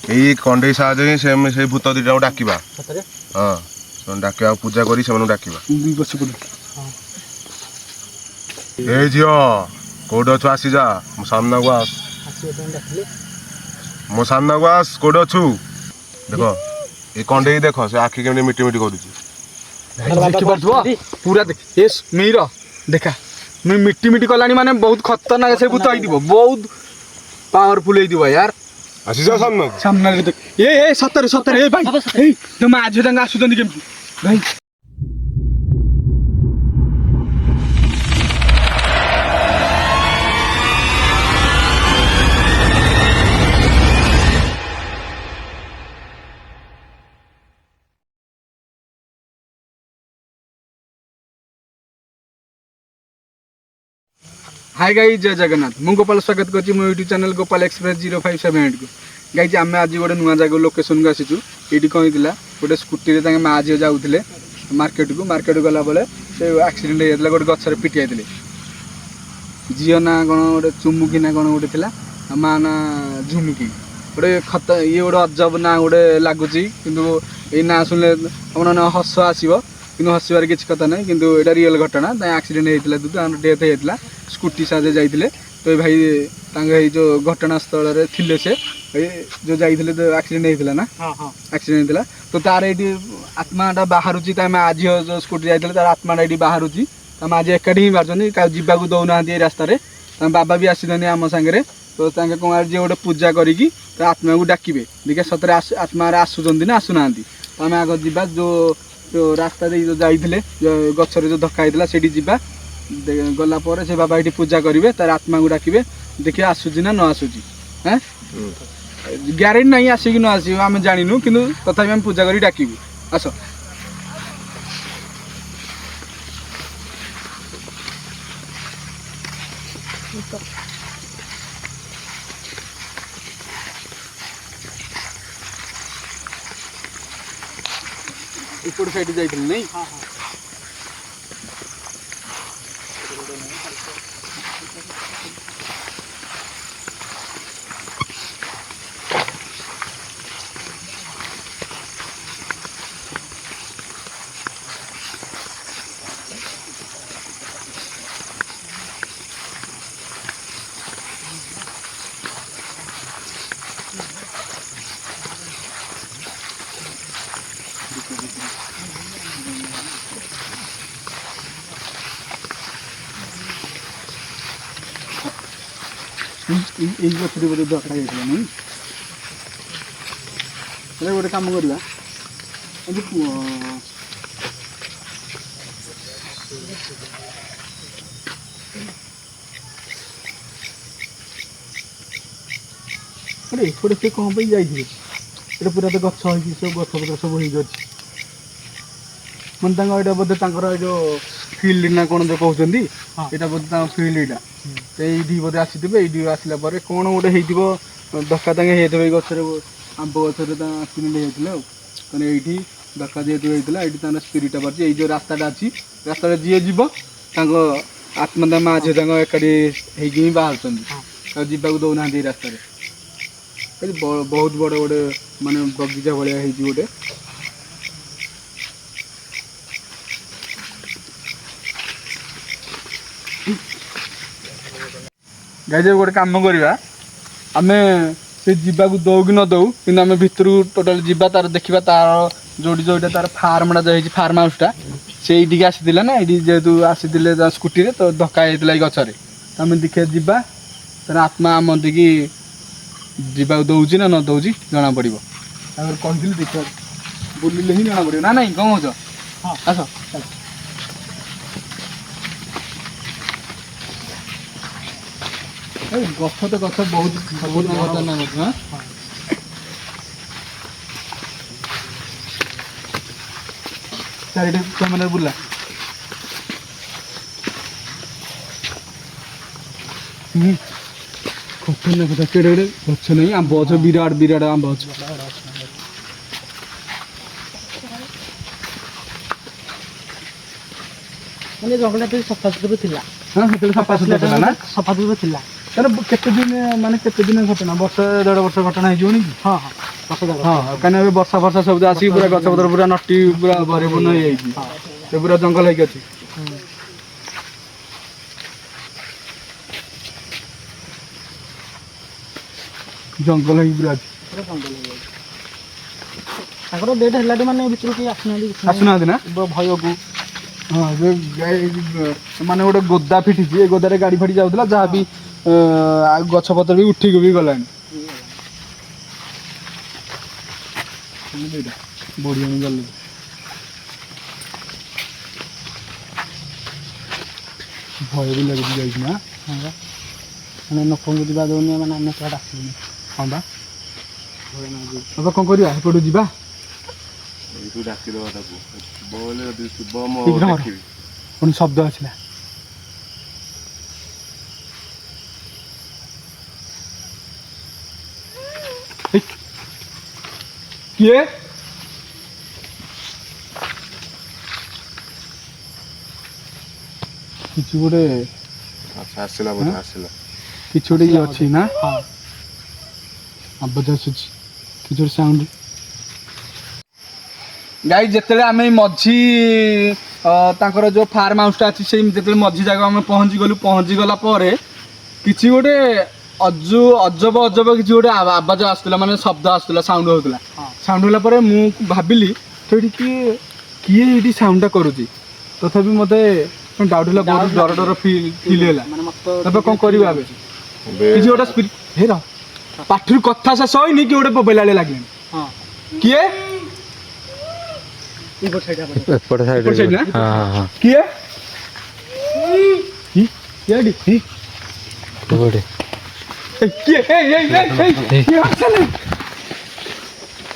ଏଇ କଣ୍ଢେଇ ସାହାଯ୍ୟ ହିଁ ସେଇ ଭୂତ ଦୁଇଟାକୁ ଡାକିବା। ହଁ ସେମାନେ ଡାକିବା, ପୂଜା କରି ସେମାନଙ୍କୁ ଡାକିବା। ଏ ଝିଅ କୋଉଠି ଅଛୁ ଆସିଯା, ମୋ ସାମ୍ନାକୁ ଆସ, ମୋ ସାମ୍ନାକୁ ଆସ, କୋଉଠି ଅଛୁ? ଦେଖ ଏ କଣ୍ଢେଇ ଦେଖ, ସେ ଆଖି କେମିତି ମିଟି ମିଟି କରୁଛି। ପୁରା ମିର ଦେଖା ମିଟି ମିଟି କଲାଣି ମାନେ ବହୁତ ଖତରନାକ ସେ ଭୂତ ହେଇଥିବ, ବହୁତ ପାୱାରଫୁଲ ହେଇଥିବ ୟାର। ଆସିଯା ସାମ୍ନାକୁ। ସାମ୍ନାରେ ଏ ସତରେ ସତରେ ଏ ଭାଇ ଏଇ ତୋ ମା ଝିଅ ତାଙ୍କ ଆସୁଛନ୍ତି କେମିତି ଭାଇ? हाय गाइज जय जगन्नाथ मु गोपाल स्वागत करछि मो यूट्यूब चैनल गोपाल एक्सप्रेस 057 को। गाइज आम आज गोटे नुआ जगह लोकेशन को आसीचु। ये कौन होता गोटे स्कूटी रे माँ झील जाऊे मार्केट गला बेले से एक्सीडेंट होता गोटे गचर पिटी जाते। झील ना कौन गोटे चुमुकी ना कौन गोटे माँ ना झुमुकी गोटे खत ये गोटे अजब ना गोटे लगुच कि ना शुणिले अपना हस आसो कि हसबार किसी कथा ना कि रियल घटना एक्सीडेंट होता डेथ होता स्कूटी साजे जाइए। तो भाई जो घटनास्थल थे से जो जाइए तो एक्सीडेंट होता ना एक्सीडेंट होता तो तार ये आत्माटा बाहर माँ झी जो स्कूटी जाइए तार आत्माटा ये बाहर माँ झी एकाठी ही बाहर जावाक दौना रास्त बाबा भी आसी आम सागर। तो कौन जी गोटे पूजा करी आत्मा को डाकिबे देखिए सतरे आत्मा आसुँच ना आसुना तो आम आग जा जो रास्ता जो जाइए गचर जो धक्का होता से गला पर से बाबा ये पूजा करेंगे तार आत्मा को डाकिबे देखिए आसूची ना न आसूची हाँ ग्यारेंटी नहीं आसिक न आस आम जानू कि तथा आम पूजा कर डाकबू आस। ऊपर साइड जाइए नहीं गति बोधे धक्का नहीं गोटे कम करवा एपटे से कौन पे जाइए पूरा तो गच सब गछ पत्र सब हो मैंने बोधे जो फिल्ड ना कौन जो कहते यहाँ बोधे फिल्ड यहाँ ये बोधे आसवे ये आसला कौन गोटे हो धक्का होते गचर आंब गचर एक्सीडेंट होता ये धक्का जेहतु होता ये स्पिरिटा बाहर ये जो रास्ता अच्छी रास्ता जी जीव आत्मा माँ झील एकाठी ही बाहर जावाक दौना रास्तार बहुत बड़ गोटे माने बगीचा भाया गोटे गाइज गोटे कम करवा आम से जावाक दौ कि न दौ कि आम भितर टोटाल जा तार देखा तार जोटी जो तार फार्मटा जो फार्म हाउसटा से ये आसी ना ये जेहतु आसी स्कूटी रे तो धक्का होता गचर आम देखा जा तार आत्मा आम देखी जावाक दौची ना न दौची जना पड़ो कहती देखा बुलिले ही जना पड़ो ना नहीं कौन कौच आस गछ तो गछ बहुत बहुत खतरनाक हाँ चारिटे कैमरा बुला खतरनाक कथा केड़े गछ नहीं आंब गछ विराट विराट आंब गछ मैंने जंगल सफा सुतुर थी हाँ सफा सुतुर ना सफा सुतुर थी କେତେ ଦିନ ମାନେ କେତେ ଦିନ ଘଟଣା ବର୍ଷ 1.5 ବର୍ଷ ଘଟଣା ହେଇଯିବନି କି? ହଁ ହଁ ବର୍ଷ ଦେଢ଼ ହଁ କାହିଁକିନା ଏବେ ବର୍ଷା ଫର୍ଷା ସବୁ ଆସିକି ପୁରା ଗଛ ପତ୍ର ପୁରା ନଟି ପୁରା ପରିପୂର୍ଣ୍ଣ ହେଇଯାଇଛି ସେ ପୁରା ଜଙ୍ଗଲ ହେଇକି ଅଛି। ଜଙ୍ଗଲ ହେଇକି ପୁରା ଅଛି। ପୁରା ଜଙ୍ଗଲ ହେଇଯାଇଛି। ତାଙ୍କର ଡେଟ୍ ହେଲାଠୁ ମାନେ ଭିତରୁ କେହି ଆସୁନାହାନ୍ତି ନା? ଭୟକୁ। ହଁ ଯେ ମାନେ ଗୋଟେ ଗୋଦା ଫିଟିଛି ଏ ଗୋଦାରେ ଗାଡ଼ି ଫାଡ଼ି ଯାଉଥିଲା ଯାହା ବି ଆଉ ଗଛ ପତ୍ର ବି ଉଠିକି ବି ଗଲାଣି। ବଢ଼ିଆ ଗଲେ ଭୟ ବି ଲାଗୁଛି ଯାଇଛି ନା। ହଁ ବା ମାନେ ଲୋକଙ୍କୁ ଯିବା ଦେଉନି ମାନେ ଆମେ କୁଆଡ଼େ ଆସିବୁନି। ହଁ ବା ଏବେ କ'ଣ କରିବା ଏପଟୁ ଯିବା ଏଇଠୁ ଡାକିଦେବା ତାକୁ ବୋଲେ ଯଦି ଥିବ ମୁଁ ଶୀଘ୍ର ମାର। ଦେଖିବି। ପୁଣି ଶବ୍ଦ ଆସିଲା। ହେଇ, କିଏ? କିଛି ଗୋଟେ ଆଚ୍ଛା ଆସିଲା ବୋଧେ ଆସିଲା। କିଛି ଗୋଟେ ଇଏ ଅଛି ନା ହଁ ଆବାଜ ଆସୁଛି କିଛି ଗୋଟେ ସାଉଣ୍ଡ। ଗାଈ ଯେତେବେଳେ ଆମେ ଏଇ ମଝି ତାଙ୍କର ଯେଉଁ ଫାର୍ମ ହାଉସଟା ଅଛି ସେଇ ଯେତେବେଳେ ମଝି ଜାଗା ଆମେ ପହଞ୍ଚିଗଲା ପରେ କିଛି ଗୋଟେ ଅଜବ କିଛି ଗୋଟେ ଆବାଜ ଆସୁଥିଲା ମାନେ ଶବ୍ଦ ଆସୁଥିଲା ସାଉଣ୍ଡ ହେଉଥିଲା। ସାଉଣ୍ଡ ହେଲା ପରେ ମୁଁ ଭାବିଲି ତ ଏଠି କିଏ ଏଇଠି ସାଉଣ୍ଡଟା କରୁଛି। ତଥାପି ମୋତେ ଡାଉଟ୍ ହେଲା ବହୁତ ଡର ଫିଲ୍ ହେଲା। ଏବେ କ'ଣ କରିବା ଏବେ କିଛି ଗୋଟେ ସ୍ପିରିଟ୍ ହେର ପାଟିରୁ କଥା ଶେଷ ହୋଇନି କି ଗୋଟେ ବୋବେଇଲା ଭଳିଆ ଲାଗିଲାଣି। ହଁ କିଏ ଏପଟ ସାଇଡ୍ ଏପଟ ଏପଟ ସାଇଡ୍ ନା? ସାଇଡ୍ ହଁ କିଏ କିଏ ଏଠି କୋଉଠି କିଏ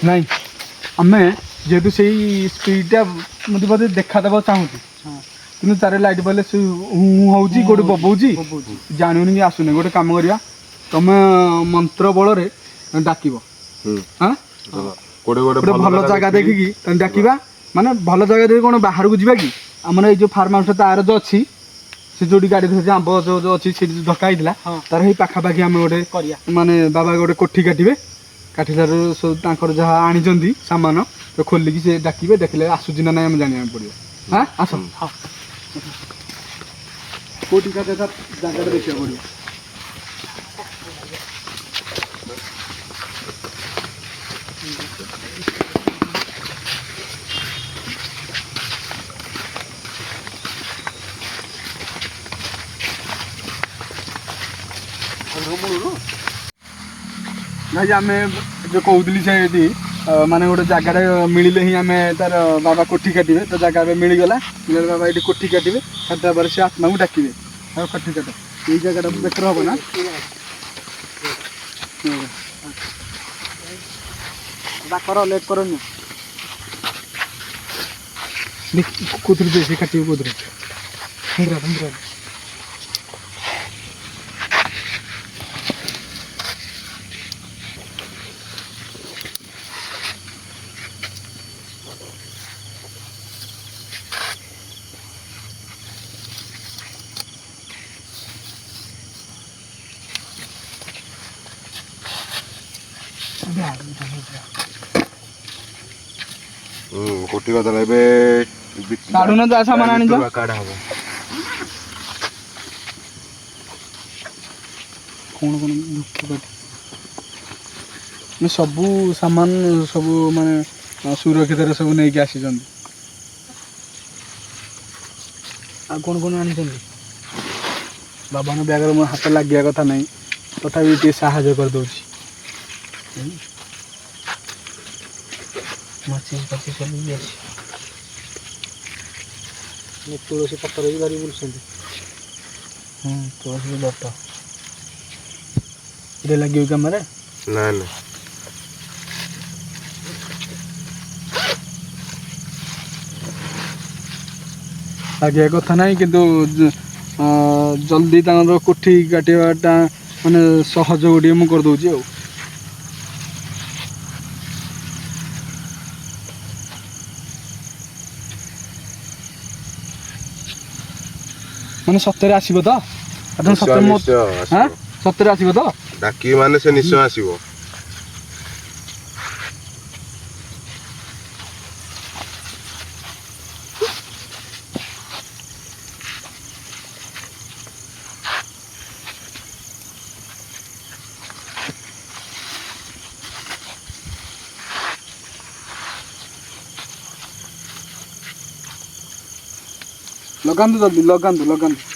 ନାଇଁ ଆମେ ଯେହେତୁ ସେଇ ସ୍ପିଡ୍ଟା ମୋତେ ବୋଧେ ଦେଖାଦେବାକୁ ଚାହୁଁଛୁ କିନ୍ତୁ ତାର ଲାଇଟ୍ ପଇଲେ ସେ ହେଉଛି କେଉଁଠି ବବଉଛି ଜାଣିବୁନି କି ଆସୁନି। ଗୋଟେ କାମ କରିବା ତମେ ମନ୍ତ୍ର ବଳରେ ଡାକିବ ହଁ ଗୋଟେ ଭଲ ଜାଗା ଦେଖିକି ତମେ ଡାକିବା ମାନେ ଭଲ ଜାଗା ଦେଖି କ'ଣ ବାହାରକୁ ଯିବା କି ଆମର ଏଇ ଯେଉଁ ଫାର୍ମ ହାଉସଟା ତାର ଯେଉଁ ଅଛି ସେ ଯେଉଁଠି ଗାଡ଼ି ଧରିଛି ଆମ୍ବ ଯେଉଁ ଅଛି ସେଠି ଧକ୍କା ହେଇଥିଲା ତାର ହେଇ ପାଖାପାଖି ଆମେ ଗୋଟେ କରିବା ମାନେ ବାବା ଗୋଟେ କୋଠି କାଟିବେ କାଟିଲାରୁ ସବୁ ତାଙ୍କର ଯାହା ଆଣିଛନ୍ତି ସାମାନ ତ ଖୋଲିକି ସେ ଡାକିବେ ଦେଖିଲେ ଆସୁଛି ନା ନାହିଁ ଆମେ ଜାଣିବାକୁ ପଡ଼ିବ। ହଁ ଆସ କୋଠି କାଟେ ଜାଗାଟା ଦେଖିବାକୁ ପଡ଼ିବ। ଭାଇ ଆମେ ଯେଉଁ କହୁଥିଲି ସେଠି ମାନେ ଗୋଟେ ଜାଗାରେ ମିଳିଲେ ହିଁ ଆମେ ତାର ବାବା କୋଠି କାଟିବେ ତ ଜାଗା ଏବେ ମିଳିଗଲା ବାବା ଏଠି କୋଠି କାଟିବେ କାଟିଲା ପରେ ସେ ଆତ୍ମାକୁ ଡାକିବେ ଆଉ କୋଠି କାଟ ଏଇ ଜାଗାଟା ବେଟର ହବ ନା। କର ଲେଟ୍ କରନି କୋଥିରେ ସେ କାଟିବେ କୋଥିରେ କୋଟି କଥା ଏବେ କାଢୁନ ଯାହା ସାମାନ ଆଣିଛ କାଢା ହବ। କ'ଣ ସବୁ ସାମାନ ସବୁ ମାନେ ସୁରକ୍ଷିତରେ ସବୁ ନେଇକି ଆସିଛନ୍ତି। ଆଉ କ'ଣ ଆଣିଛନ୍ତି? ବାବାଙ୍କ ବ୍ୟାଗରେ ମୋ ହାତ ଲାଗିବା କଥା ନାହିଁ ତଥାପି ଟିକେ ସାହାଯ୍ୟ କରିଦେଉଛି। ତୁଳସୀ ପତ୍ର ବି ଧରି ବୁଲୁଛନ୍ତି। ତୁଳସୀ ବଟ ଏଇଟା ଲାଗିବ କାମରେ ନାଇଁ ନାଇଁ ଲାଗିବା କଥା ନାହିଁ କିନ୍ତୁ ଜଲ୍ଦି ତାଙ୍କର କୋଠି କାଟିବାଟା ମାନେ ସହଜ ଟିକେ ମୁଁ କରିଦେଉଛି ଆଉ। ମାନେ ସତରେ ଆସିବ ତ? ଆପଣ ସତରେ ମୋ ସତରେ ଆସିବ ତ? ଡାକିବି ମାନେ ସେ ନିଶ୍ଚୟ ଆସିବ। ଲଗାନ୍ତୁ ଜଲ୍ଦି ଲଗାନ୍ତୁ ଲଗାନ୍ତୁ।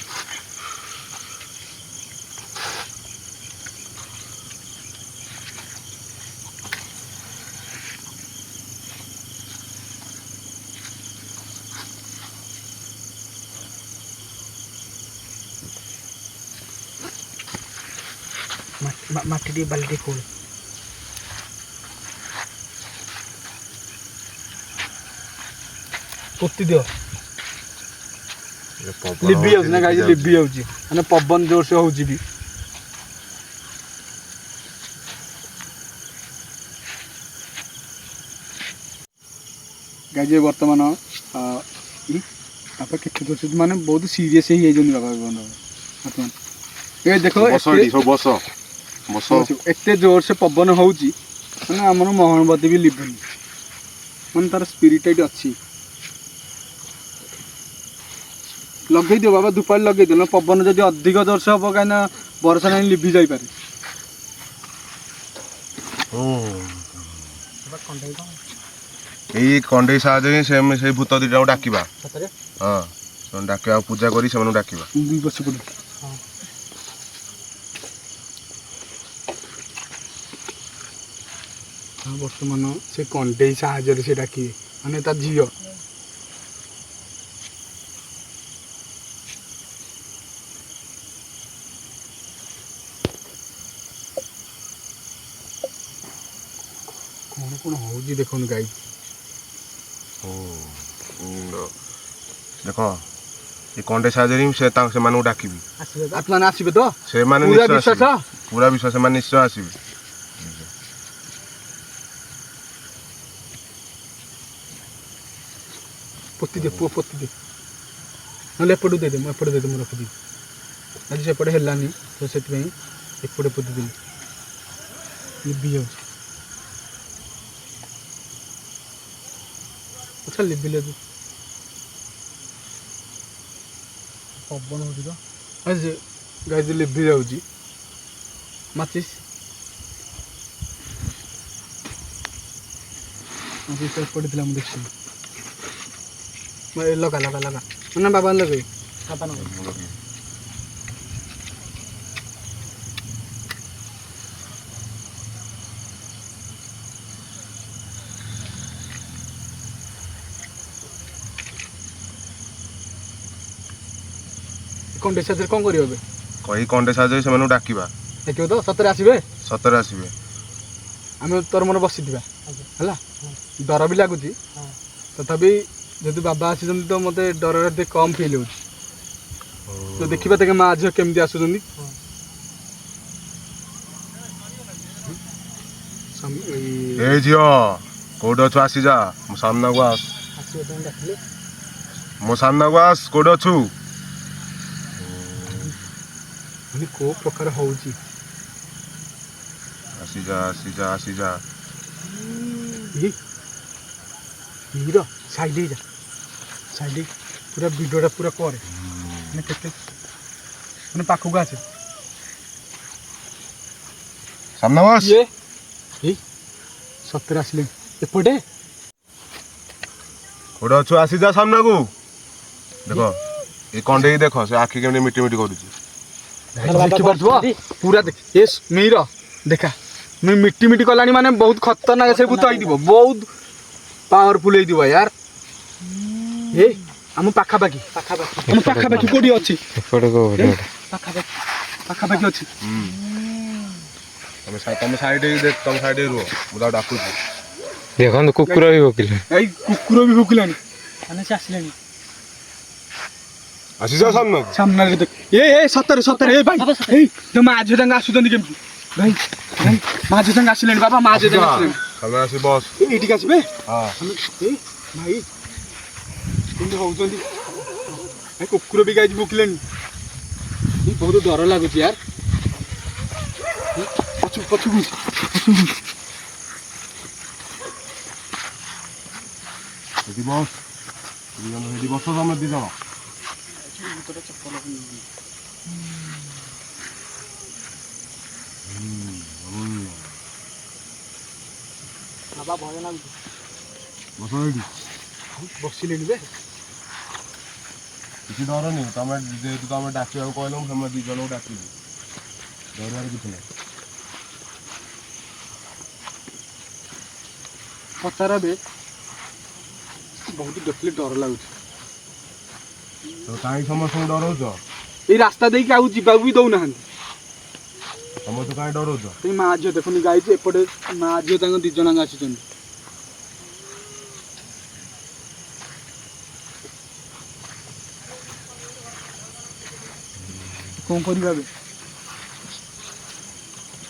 ମାଟି ଟିକେ ବାଲି ଟିକେ ଖୋଳ। ପୋତି ଦିଅ। ଲିଭି ଯାଉଛି ନା ଗାଈ ଲିଭି ଯାଉଛି ମାନେ ପବନ ଜୋରସେ ହଉଛି ବି। ଗାଈ ବର୍ତ୍ତମାନ ବାପା କେତେ ଜୋରସେ ମାନେ ବହୁତ ସିରିୟସ୍ ହେଇଯାଇଛନ୍ତି ବାପା ବର୍ତ୍ତମାନ। ଏ ଦେଖ ଏତେ ଜୋରସେ ପବନ ହଉଛି ମାନେ ଆମର ମହମବତୀ ବି ଲିଭୁନି ମାନେ ତାର ସ୍ପିରିଟ୍ ଏଠି ଅଛି। ଲଗେଇ ଦିଅ ବାବା ଧୂପାଳି ଲଗେଇ ଦିଅ ପବନ ଯଦି ଅଧିକ ଜୋରସେ ହବ କାହିଁକିନା ବର୍ଷା ନାହିଁ ଲିଭି ଯାଇପାରେ। ଏଇ କଣ୍ଢେଇ ସାହାଯ୍ୟରେ ହିଁ ସେଇ ଭୂତ ଦୁଇଟାକୁ ଡାକିବା। ସତରେ? ହଁ ସେମାନେ ଡାକିବା ଆଉ ପୂଜା କରି ସେମାନଙ୍କୁ ଡାକିବା। ଦୁଇ ବର୍ଷ ପଡୁ ବର୍ତ୍ତମାନ ସେ କଣ୍ଢେଇ ସାହାଯ୍ୟରେ ସେ ଡାକିବେ ମାନେ ତା ଝିଅ। କଣ କଣ ହଉଛି ଦେଖନ୍ତୁ ଗାଈ। ଦେଖ ଏ କଣ୍ଢେଇ ସାହାଯ୍ୟରେ ହିଁ ସେମାନଙ୍କୁ ଡାକିବି। ଆପଣମାନେ ଆସିବେ ତ? ସେମାନେ ପୁରା ନିଶ୍ଚୟ ବିଶ୍ୱାସ? ଆସିବେ। ପୁରା ବିଶ୍ୱାସ ସେମାନେ ନିଶ୍ଚୟ ଆସିବେ। ପୋତି ଦେ ପୁଅ ପୋତି ଦେ ନହେଲେ ଏପଟୁ ଦେଇଦେ ମୁଁ ଏପଟେ ଦେଇଦେ ମୁଁ ରଖିଦେବି। ଆଜି ସେପଟେ ହେଲାନି ତ ସେଥିପାଇଁ ଏପଟେ ପୋତି ଦେଲି ଲିଭି ଯାଉଛି। ଆଚ୍ଛା ଲିଭିଲେ ପବନ ହେଉଛି ତ ଆଜି ଗାଈ ଲିଭି ଯାଉଛି। ମାଚିସ୍ ମାଚିସ୍ ଏପଟେ ଥିଲା ମୁଁ ଦେଖିଲି। ଲଗା ଲଗା ଲଗା ନା ବାବା ଲଗେଇ ବାବା ଲଗେଇ। କଣ୍ଢେଇ ସାହାଯ୍ୟରେ କ'ଣ କରିବ ଏବେ? କହି କଣ୍ଢେଇ ସାହାଯ୍ୟରେ ସେମାନଙ୍କୁ ଡାକିବା। ଦେଖିବ ତ ସତରେ ଆସିବେ? ସତରେ ଆସିବେ। ଆମେ ତୋର ମୋର ବସିଥିବା ହେଲା। ଡର ବି ଲାଗୁଛି ତଥାପି ଯଦି ବାବା ଆସିଛନ୍ତି ତ ମୋତେ ଡରରେ ଟିକେ କମ୍ ଫିଲ୍ ହେଉଛି। ତ ଦେଖିବା ଟିକେ ମା ଝିଅ କେମିତି ଆସୁଛନ୍ତି। ଏ ଝିଅ କୋଉଠି ଅଛୁ ଆସିଯା ମୋ ସାମ୍ନାକୁ ଆସ। ମୋ ସାମ୍ନାକୁ ଆସ କୋଉଠି ଅଛୁ? ମାନେ କୋଉ ପ୍ରକାର ହଉଛି। ଆସିଯା ଆସିଯା ଆସିଯା। ହିର ସାଇଡ୍ ହେଇଯା ସାଇଡ୍ ପୁରା ଭିଡ଼ିଓଟା ପୁରା କରେ ମାନେ କେତେ ମାନେ ପାଖକୁ ଆସେ। ସାମ୍ନାକୁ ଆସ। ଏଇ ସତରେ ଆସିଲେ ଏପଟେ କୋଉଠି ଅଛୁ ଆସିଯା ସାମ୍ନାକୁ। ଦେଖ ଏ କଣ୍ଢେଇ ଦେଖ ସେ ଆଖି କେମିତି ମିଟି ମିଟି କରୁଛି। ଦେଖିପାରୁଥିବ ପୁରା ଦେଖ ଏ ମିର ଦେଖା ମିଟି ମିଟି କଲାଣି ମାନେ ବହୁତ ଖତରନାକ ସେ ଭୂତ ହେଇଥିବ। ବହୁତ ପାୱାରଫୁଲ ହେଇଥିବ ୟାର। ଏ ଆମ ପାଖାପାଖି ଆମ ପାଖାପାଖି କୋଉଠି ଅଛି? ପାଖାପାଖି ଅଛି। ତମ ସାଇଡ୍ ତମ ସାଇଡ୍ ରୁହ ମୁଁ ତାକୁ ଡାକୁଛି। ଦେଖନ୍ତୁ କୁକୁର ବି ଭୋକିଲାଣି। ଏଇ କୁକୁର ବି ଭୋକିଲାଣି ମାନେ ସେ ଆସିଲାଣି। ଆସିଯା ସାମ୍ନାକୁ। ସାମ୍ନାରେ ଦେଖ ଏ ସତରେ ସତରେ ଏ ଭାଇ ଏଇ ତ ମା ଝିଅ ତାଙ୍କ ଆସୁଛନ୍ତି କେମିତି? ଭାଇ ଭାଇ ମା ଝିଅ ତାଙ୍କ ଆସିଲେଣି ବାବା ମା ଝିଅ ତାଙ୍କ ଆସିଲେଣି। ତମେ ଆସି ବସ। ଏଇଠିକି ଆସିବେ? ହଁ ଏ ଭାଇ କେମିତି ହଉଛନ୍ତି? ଭାଇ କୁକୁର ବି ଗାଈ ଭୋକିଲେଣି। ବହୁତ ଡର ଲାଗୁଛି ୟାର। ପଛକୁ ସେଠି ବସ ସେଠି ବସ ତମେ ଦି ଜଣ ବାବା ଭୟ ଲାଗୁଛି। ବସ ଏଇଠି ବସିଲେଣି ବେ କିଛି ଡରନି ତମେ ଯେହେତୁ ତମେ ଡାକିବାକୁ କହିଲ ମୁଁ ତମେ ଦି ଜଣଙ୍କୁ ଡାକିବି ଡରିବାର କିଛି ନାହିଁ। ପଚାରା ବେ ବହୁତ ଦେଖିଲେ ଡର ଲାଗୁଛି। ତ କାହିଁ ସମସ୍ତଙ୍କୁ ଡରଉଛ ଏଇ ରାସ୍ତା ଦେଇକି ଆଉ ଯିବାକୁ ବି ଦଉନାହାନ୍ତି। ସମସ୍ତେ କାହିଁ ଡରଉଛ ସେଇ ମା ଝିଅ ଦେଖୁନି ଗାଇଛି ଏପଟେ ମା ଝିଅ ତାଙ୍କ ଦି ଜଣ ଆସିଛନ୍ତି। କଣ କରିବା ଏବେ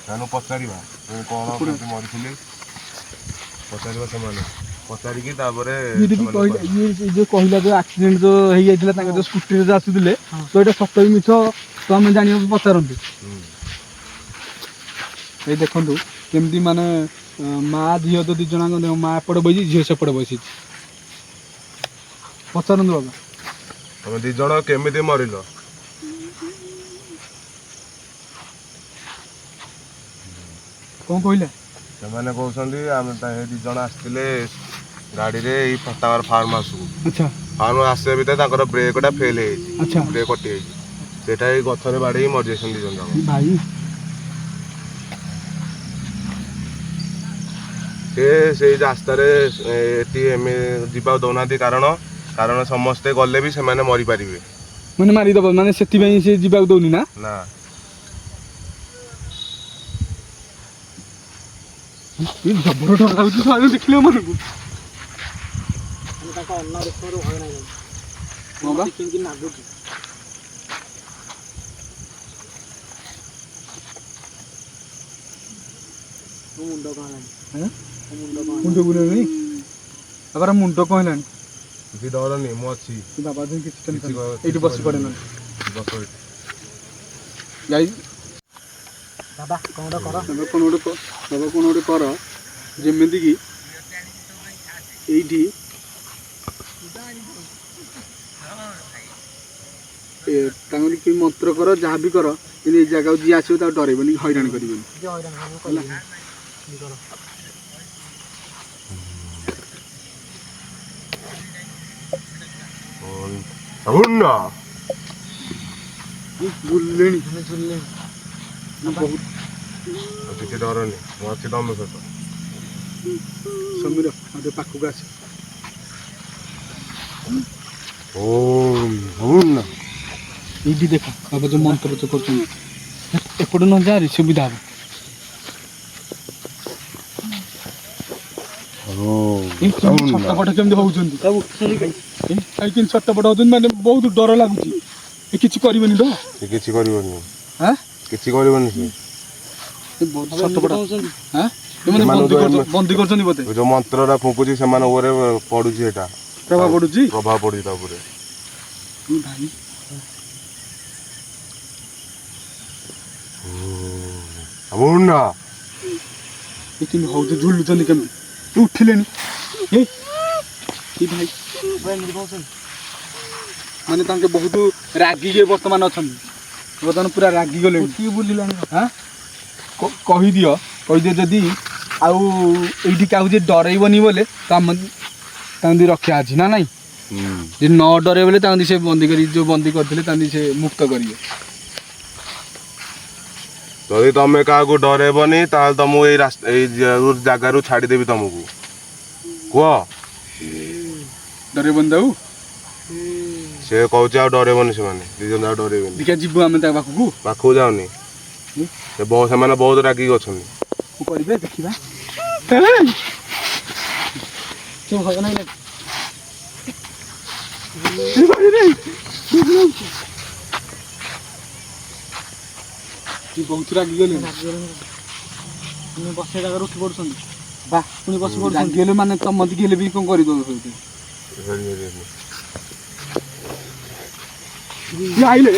ସେମାନଙ୍କୁ ପଚାରିବା ମୁଁ କ'ଣ କେମିତି ମରିଥିଲି ପଚାରିବା ସେମାନେ ପଚାରିକି ତାପରେ କହିଲା ଇଏ ଯୋଉ କହିଲା ଯୋଉ ଆକ୍ସିଡେଣ୍ଟ ଯୋଉ ହେଇଯାଇଥିଲା ତାଙ୍କ ଯୋଉ ସ୍କୁଟିରେ ଯୋଉ ଆସୁଥିଲେ ତ ଏଇଟା ସତ ବି ମିଛ ତ ଆମେ ଜାଣିବାକୁ ପଚାରନ୍ତୁ। ଏଇ ଦେଖନ୍ତୁ କେମିତି ମାନେ ମା ଝିଅ ତ ଦି ଜଣଙ୍କ ମା ଏପଟେ ବସିଛି ଝିଅ ସେପଟେ ବସିଛି। ପଚାରନ୍ତୁ ବାବା ତମେ ଦି ଜଣ କେମିତି ମରିଲ କଣ କହିଲା ସେମାନେ କହୁଛନ୍ତି ଆମେ ଏ ଦି ଜଣ ଆସିଥିଲେ ଗାଡ଼ିରେ ଏଇ ଫଟାବାର ଫାର୍ମ ହାଉସକୁ ଆଚ୍ଛା ଫାର୍ମ ଆସିବା ଭିତରେ ତାଙ୍କର ବ୍ରେକ୍ଟା ଫେଲ୍ ହେଇଯାଇଛି ଆଚ୍ଛା ବ୍ରେକ୍ କଟିଯାଇଛି ସେଇଟା ଏଇ ଗଛରେ ବାଡ଼େଇ ମରିଯାଇଛନ୍ତି ଦି ଜଣ ଯାକ। ଭାଇ ସେ ସେଇ ରାସ୍ତାରେ ଏଠି ଯିବାକୁ ଦେଉନାହାନ୍ତି କାରଣ ସମସ୍ତେ ଗଲେ ବି ସେମାନେ ମରିପାରିବେ ମାନେ ମାରିଦବ ମାନେ ସେଥିପାଇଁ ସେ ଯିବାକୁ ଦଉନି ନା ନା ଜବର ଡର ଲାଗୁଛି ସାର୍ ଦେଖିଲେ ମନକୁ ତାଙ୍କ ଅନ୍ନ ଦେଖିବାରୁ ଭୟ ନାହିଁ। ହଁ ବା କେମିତି ଲାଗୁଛି ମୋ ମୁଣ୍ଡ କ'ଣ ହେଲାଣି ମୁଣ୍ଡ ବୁଲେଇନି ବାବାର ମୁଣ୍ଡ କ'ଣ ହେଲାଣି କିଛି ଡରନି ମୁଁ ଅଛି ବାବା କିଛି କିଛି ଏଇଠି ବସି ପଡ଼େ ନା ବସ ଏଇଠି ଗାଈ ବାବା କ'ଣ ଗୋଟେ କର ବାବା କ'ଣ ଗୋଟେ କର ଯେମିତିକି ଏଇଠି ତାଙ୍କର କି ମନ୍ତ୍ର କର ଯାହା ବି କର କିନ୍ତୁ ଏଇ ଜାଗାକୁ ଯିଏ ଆସିବ ତାକୁ ଡରେଇବନି ହଇରାଣ କରିବନି ବୁଲିଲେଣି କିଛି ଡରନି ମୁଁ ଅଛି ତମ ସହିତ ସମୀର ଆଉ ପାଖକୁ ଆସ ଏଇଠି ଦେଖ ବାବା ଯୋଉ ମନ୍ତ୍ର କରୁଛନ୍ତି ଏପଟେ ନ ଯାରେ ସୁବିଧା ହବ ଛଟପଟ କେମିତି ହଉଛନ୍ତି ଛଟପଟ ହଉଛନ୍ତି ମାନେ ବହୁତ ଡର ଲାଗୁଛି କିଛି କରିବନି ତ କିଛି କରିବନି ହଁ କିଛି କରିବନି ସେ ବନ୍ଦୀ କରୁଛନ୍ତି ବୋଧେ ଯୋଉ ମନ୍ତ୍ରଟା ଫୁଙ୍କୁଛି ସେମାନେ ଉପରେ ପଡୁଛି ଏଟା ପ୍ରଭାବ ପଡୁଛି ତା ଉପରେ ଭାଇ କେମିତି ହଉଛି ଝୁଲୁଛନ୍ତି କେମିତି ଉଠିଲେଣି ଭାଇ ମାନେ ତାଙ୍କେ ବହୁତ ରାଗିକି ବର୍ତ୍ତମାନ ଅଛନ୍ତି ବର୍ତ୍ତମାନ ପୁରା ରାଗିଗଲେଣି କିଏ ବୁଲିଲାଣି କହିଦିଅ ଯଦି ଆଉ ଏଇଠି କାହାକୁ ଯେ ଡରେଇବନି ବୋଲେ ତାଙ୍କୁ ରକ୍ଷା ଅଛି ନା ନାଇଁ ଯଦି ନ ଡରେ ବୋଲେ ତାଙ୍କୁ ସେ ବନ୍ଦୀ କରି ଯୋଉ ବନ୍ଦୀ କରିଥିଲେ ତାଙ୍କୁ ସେ ମୁକ୍ତ କରିବେ ଯଦି ତମେ କାହାକୁ ଡରେଇବନି ତାହେଲେ ତମକୁ ଏଇ ଜାଗାରୁ ଛାଡ଼ିଦେବି ତମକୁ କୁହ ଡରେଇବନି ତାକୁ ସେ କହୁଛି ଆଉ ଡରେଇବନି ସେମାନେ ଦି ଜଣ ଆଉ ଡରେଇବେନି ଦେଖିଆ ଯିବୁ ଆମେ ତା ପାଖକୁ ଯାଉନି ସେମାନେ ବହୁତ ରାଗିକି ଅଛନ୍ତି କରିବେ ଦେଖିବା ଭୟ ନାହିଁ ବହୁତ ରାଗିଗଲେ ବସିବା ଜାଗାରୁ ଉଠି ପଡୁଛନ୍ତି ବା ପୁଣି ବସି ପଡୁଛନ୍ତି ରାଗିଗଲେ ମାନେ ତମତିକି ହେଲେ ବି କ'ଣ କରିଦଉଛନ୍ତି ଆଇଲେ